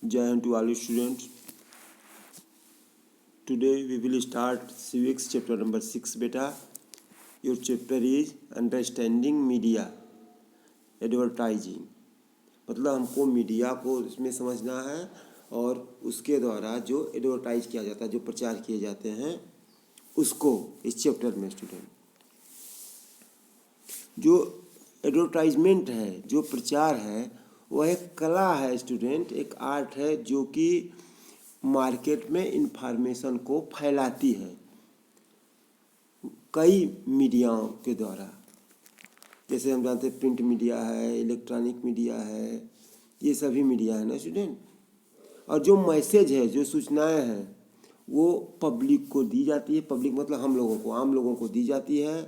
Jai Hind to all you students. Today we will start civics chapter number 6 beta. Your chapter is understanding media advertising. मतलब हमको media को इसमें समझना है और उसके द्वारा जो एडवर्टाइज किया जाता है, जो प्रचार किए जाते हैं, उसको इस चैप्टर में स्टूडेंट जो एडवर्टाइजमेंट है, जो प्रचार है, वह एक कला है स्टूडेंट, एक आर्ट है जो कि मार्केट में इंफॉर्मेशन को फैलाती है कई मीडियाओं के द्वारा। जैसे हम जानते हैं प्रिंट मीडिया है, इलेक्ट्रॉनिक मीडिया है, ये सभी मीडिया है ना स्टूडेंट। और जो मैसेज है, जो सूचनाएं हैं, वो पब्लिक को दी जाती है। पब्लिक मतलब हम लोगों को, आम लोगों को दी जाती है।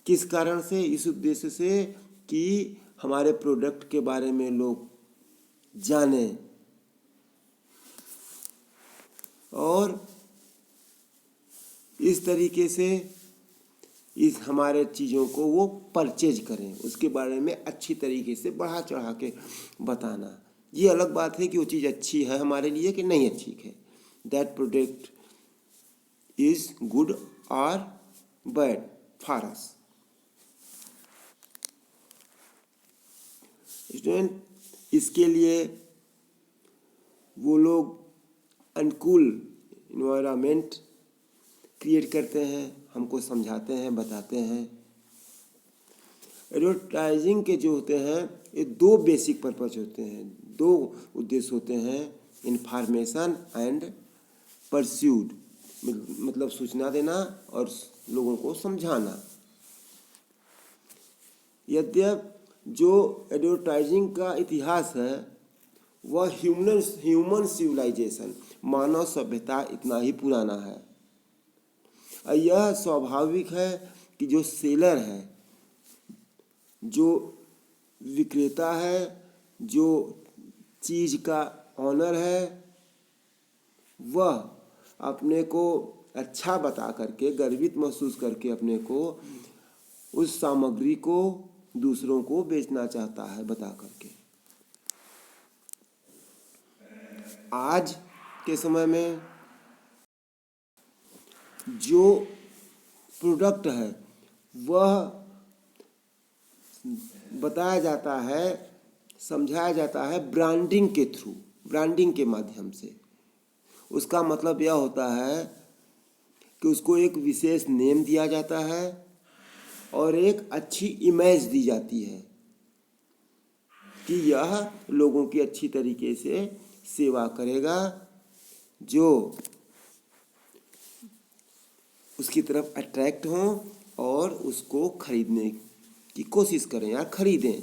किस कारण से? इस उद्देश्य से कि हमारे प्रोडक्ट के बारे में लोग जाने और इस तरीके से इस हमारे चीज़ों को वो परचेज करें, उसके बारे में अच्छी तरीके से बढ़ा चढ़ा के बताना। ये अलग बात है कि वो चीज़ अच्छी है हमारे लिए कि नहीं अच्छी है, दैट प्रोडक्ट इज गुड और बैड फॉर अस। स्टूडेंट, इसके लिए वो लोग अनुकूल इन्वायरमेंट क्रिएट करते हैं, हमको समझाते हैं, बताते हैं। एडवर्टाइजिंग के जो होते हैं, ये दो बेसिक पर्पज होते हैं, दो उद्देश्य होते हैं, इंफॉर्मेशन एंड परस्यूड, मतलब सूचना देना और लोगों को समझाना। यद्यपि जो एडवर्टाइजिंग का इतिहास है वह ह्यूमन सिविलाइजेशन, मानव सभ्यता इतना ही पुराना है। और यह स्वाभाविक है कि जो सेलर है, जो विक्रेता है, जो चीज़ का ऑनर है, वह अपने को अच्छा बता करके, गर्वित महसूस करके अपने को उस सामग्री को दूसरों को बेचना चाहता है बता करके। आज के समय में जो प्रोडक्ट है वह बताया जाता है, समझाया जाता है ब्रांडिंग के थ्रू, ब्रांडिंग के माध्यम से। उसका मतलब यह होता है कि उसको एक विशेष नेम दिया जाता है और एक अच्छी इमेज दी जाती है कि यह लोगों की अच्छी तरीके से सेवा करेगा, जो उसकी तरफ अट्रैक्ट हों और उसको खरीदने की कोशिश करें या खरीदें।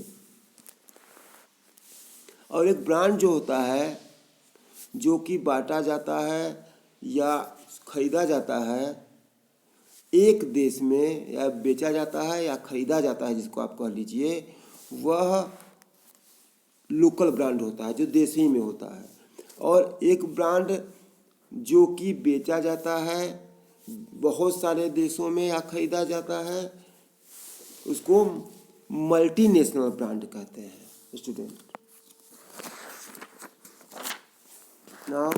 और एक ब्रांड जो होता है, जो कि बांटा जाता है या खरीदा जाता है एक देश में, या बेचा जाता है या खरीदा जाता है, जिसको आप कह लीजिए, वह लोकल ब्रांड होता है, जो देश ही में होता है। और एक ब्रांड जो कि बेचा जाता है बहुत सारे देशों में या खरीदा जाता है, उसको मल्टीनेशनल ब्रांड कहते हैं स्टूडेंट। नाउ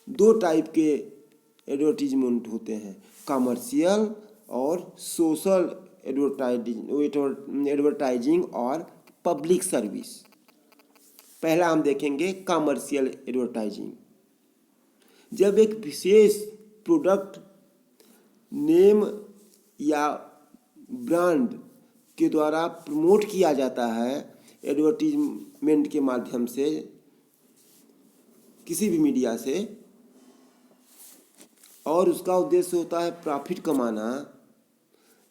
दो टाइप के एडवर्टीजमेंट होते हैं, कमर्शियल और सोशल एडवर्टाइजिंग और पब्लिक सर्विस। पहला हम देखेंगे कमर्शियल एडवर्टाइजिंग। जब एक विशेष प्रोडक्ट नेम या ब्रांड के द्वारा प्रमोट किया जाता है एडवर्टीजमेंट के माध्यम से, किसी भी मीडिया से, और उसका उद्देश्य होता है प्रॉफिट कमाना,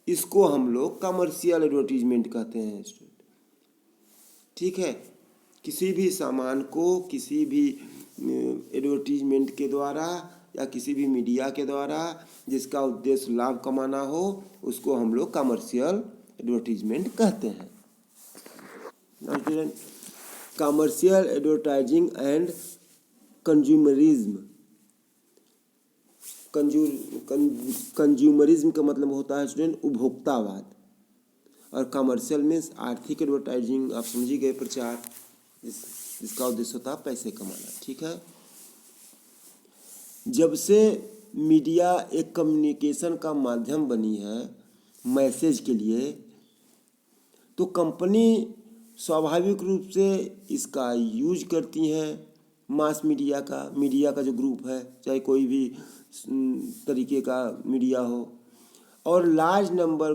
इसको हम लोग कमर्शियल एडवर्टीजमेंट कहते हैं। ठीक है, किसी भी सामान को किसी भी एडवर्टीजमेंट के द्वारा या किसी भी मीडिया के द्वारा जिसका उद्देश्य लाभ कमाना हो, उसको हम लोग कमर्शियल एडवर्टीजमेंट कहते हैं। Commercial advertising and consumerism. Consumerism का मतलब होता है स्टूडेंट उपभोक्तावाद, और कमर्शियल मीन्स आर्थिक एडवर्टाइजिंग। आप समझी गए प्रचार। जिसका उद्देश्य होता है पैसे कमाना। ठीक है। जब से मीडिया एक कम्युनिकेशन का माध्यम बनी है मैसेज के लिए, तो कंपनी स्वाभाविक रूप से इसका यूज करती हैं। मास मीडिया का जो ग्रुप है, चाहे कोई भी तरीके का मीडिया हो, और लार्ज नंबर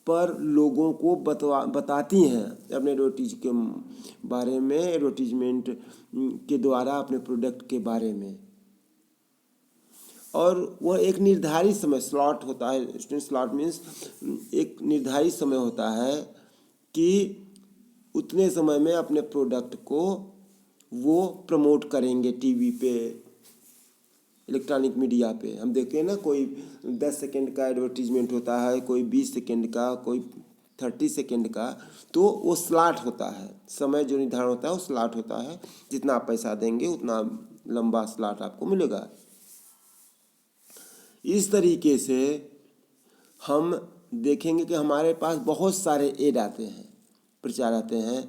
पर लोगों को बताती हैं अपने के बारे में, एडवर्टीजमेंट के द्वारा अपने प्रोडक्ट के बारे में। और वह एक निर्धारित समय स्लॉट होता है, स्टूडेंट स्लॉट मीन्स एक निर्धारित समय होता है कि उतने समय में अपने प्रोडक्ट को वो प्रमोट करेंगे टीवी पे, इलेक्ट्रॉनिक मीडिया पे। हम देखते हैं ना, कोई 10 सेकंड का एडवर्टीजमेंट होता है, कोई 20 सेकंड का, कोई 30 सेकंड का, तो वो स्लॉट होता है, समय जो निर्धारण होता है वो स्लॉट होता है। जितना आप पैसा देंगे उतना लंबा स्लॉट आपको मिलेगा। इस तरीके से हम देखेंगे कि हमारे पास बहुत सारे एड आते हैं, प्रचार आते हैं।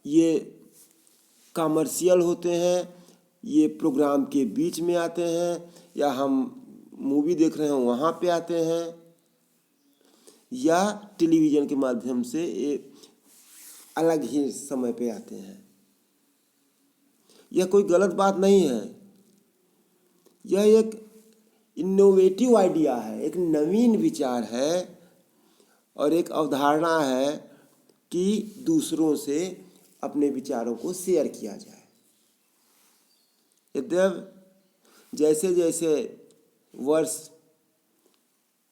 ये कमर्शियल होते हैं, ये प्रोग्राम के बीच में आते हैं, या हम मूवी देख रहे हैं वहाँ पे आते हैं, या टेलीविज़न के माध्यम से एक अलग ही समय पे आते हैं। यह कोई गलत बात नहीं है, यह एक इनोवेटिव आइडिया है, एक नवीन विचार है और एक अवधारणा है कि दूसरों से अपने विचारों को शेयर किया जाए। यद्यपि जैसे जैसे वर्ष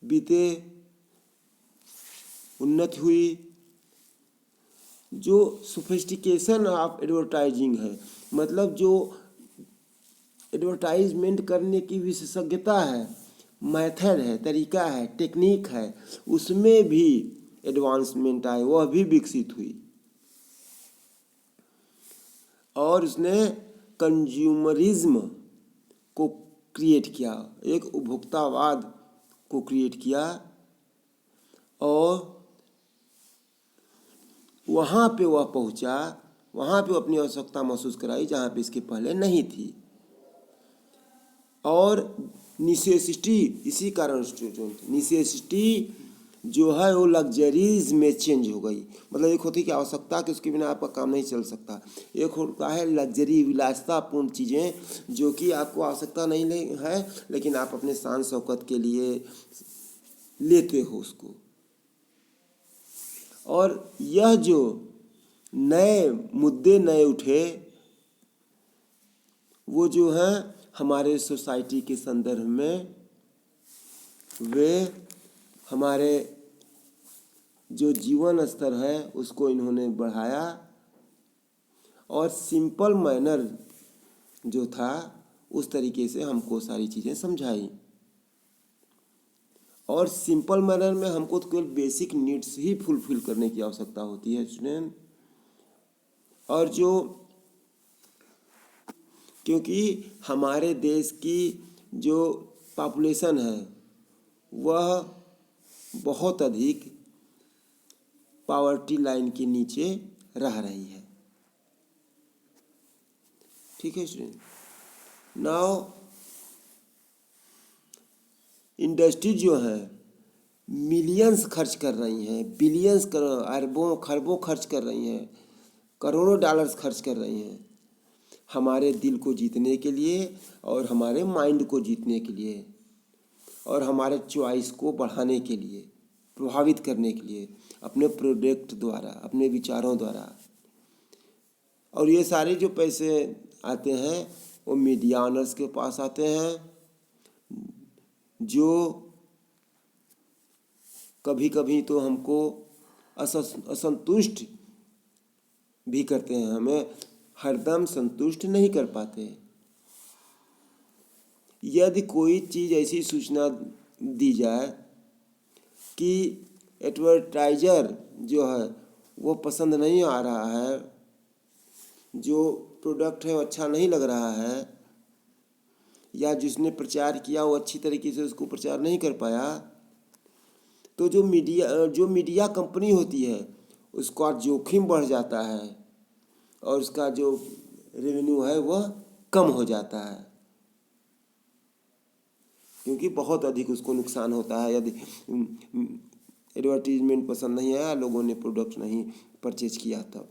बीते, उन्नति हुई, जो सोफिस्टिकेशन ऑफ एडवर्टाइजिंग है, मतलब जो एडवर्टाइजमेंट करने की विशेषज्ञता है, मेथड है, तरीका है, टेक्निक है, उसमें भी एडवांसमेंट आए, वह भी विकसित हुई। और उसने कंज्यूमरिज्म को क्रिएट किया, एक उपभोक्तावाद को क्रिएट किया, और वहाँ पे वह पहुँचा, वहाँ पे अपनी आवश्यकता महसूस कराई जहाँ पे इसके पहले नहीं थी। और निसेसिटी, इसी कारण निसेसिटी जो है वो लग्जरीज में चेंज हो गई। मतलब एक होती है कि आवश्यकता कि उसके बिना आपका काम नहीं चल सकता, एक होता है लग्जरी, विलासितापूर्ण चीज़ें जो कि आपको आवश्यकता नहीं है लेकिन आप अपने शान शौकत के लिए लेते हो उसको। और यह जो नए मुद्दे नए उठे, वो जो हैं हमारे सोसाइटी के संदर्भ में, वे हमारे जो जीवन स्तर है उसको इन्होंने बढ़ाया, और सिंपल मैनर जो था उस तरीके से हमको सारी चीज़ें समझाई। और सिंपल मैनर में हमको तो केवल बेसिक नीड्स ही फुलफिल करने की आवश्यकता होती है स्टूडेंट। और जो क्योंकि हमारे देश की जो पॉपुलेशन है वह बहुत अधिक पॉवर्टी लाइन के नीचे रह रही है। ठीक है स्टूडेंट। नाउ इंडस्ट्री जो है मिलियंस खर्च कर रही हैं, बिलियंस अरबों खरबों खर्च कर रही हैं, करोड़ों डॉलर्स खर्च कर रही हैं हमारे दिल को जीतने के लिए, और हमारे माइंड को जीतने के लिए, और हमारे चॉइस को बढ़ाने के लिए, प्रभावित करने के लिए, अपने प्रोडक्ट द्वारा, अपने विचारों द्वारा। और ये सारे जो पैसे आते हैं वो मीडिया ऑनर्स के पास आते हैं, जो कभी कभी तो हमको असंतुष्ट भी करते हैं, हमें हरदम संतुष्ट नहीं कर पाते। यदि कोई चीज़ ऐसी सूचना दी जाए कि एडवर्टाइजर जो है वो पसंद नहीं आ रहा है, जो प्रोडक्ट है वो अच्छा नहीं लग रहा है, या जिसने प्रचार किया वो अच्छी तरीके से उसको प्रचार नहीं कर पाया, तो जो मीडिया कंपनी होती है उसका जोखिम बढ़ जाता है और उसका जो रेवेन्यू है वह कम हो जाता है, क्योंकि बहुत अधिक उसको नुकसान होता है यदि एडवर्टीजमेंट पसंद नहीं आया, लोगों ने प्रोडक्ट नहीं परचेज किया तब,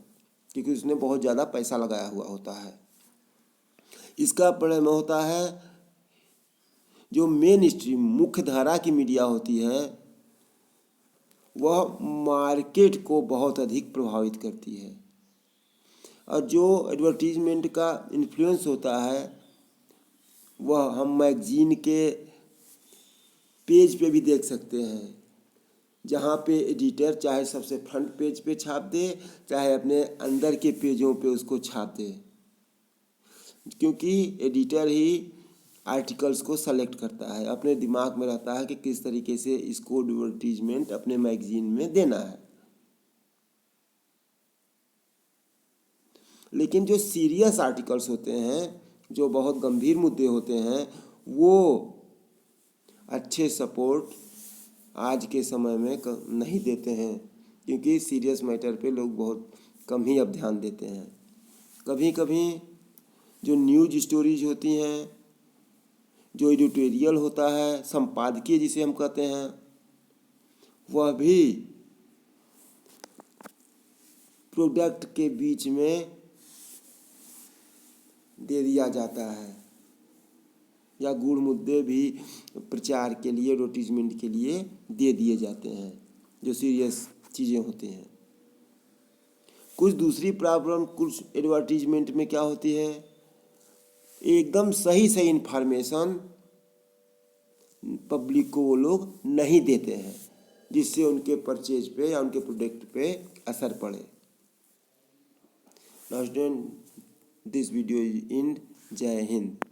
क्योंकि उसने बहुत ज़्यादा पैसा लगाया हुआ होता है। इसका परिणाम होता है जो मेन स्ट्रीम मुख्य धारा की मीडिया होती है वह मार्केट को बहुत अधिक प्रभावित करती है, और जो एडवर्टीजमेंट का इन्फ्लुएंस होता है वह हम मैगजीन के पेज पे भी देख सकते हैं, जहाँ पे एडिटर चाहे सबसे फ्रंट पेज पे छाप दे, चाहे अपने अंदर के पेजों पे उसको छाप दे, क्योंकि एडिटर ही आर्टिकल्स को सेलेक्ट करता है, अपने दिमाग में रहता है कि किस तरीके से इसको एडवर्टीजमेंट अपने मैगजीन में देना है। लेकिन जो सीरियस आर्टिकल्स होते हैं, जो बहुत गंभीर मुद्दे होते हैं, वो अच्छे सपोर्ट आज के समय में नहीं देते हैं, क्योंकि सीरियस मैटर पे लोग बहुत कम ही अब ध्यान देते हैं। कभी कभी जो न्यूज स्टोरीज होती हैं, जो एडिटोरियल होता है, संपादकीय जिसे हम कहते हैं, वह भी प्रोडक्ट के बीच में दे दिया जाता है, या गूढ़ मुद्दे भी प्रचार के लिए, एडवर्टीजमेंट के लिए दे दिए जाते हैं, जो सीरियस चीज़ें होती हैं। कुछ दूसरी प्रॉब्लम कुछ एडवर्टीजमेंट में क्या होती है, एकदम सही सही इन्फॉर्मेशन पब्लिक को वो लोग नहीं देते हैं, जिससे उनके परचेज पे या उनके प्रोडक्ट पे असर पड़े। Now student, this video is in. जय हिंद।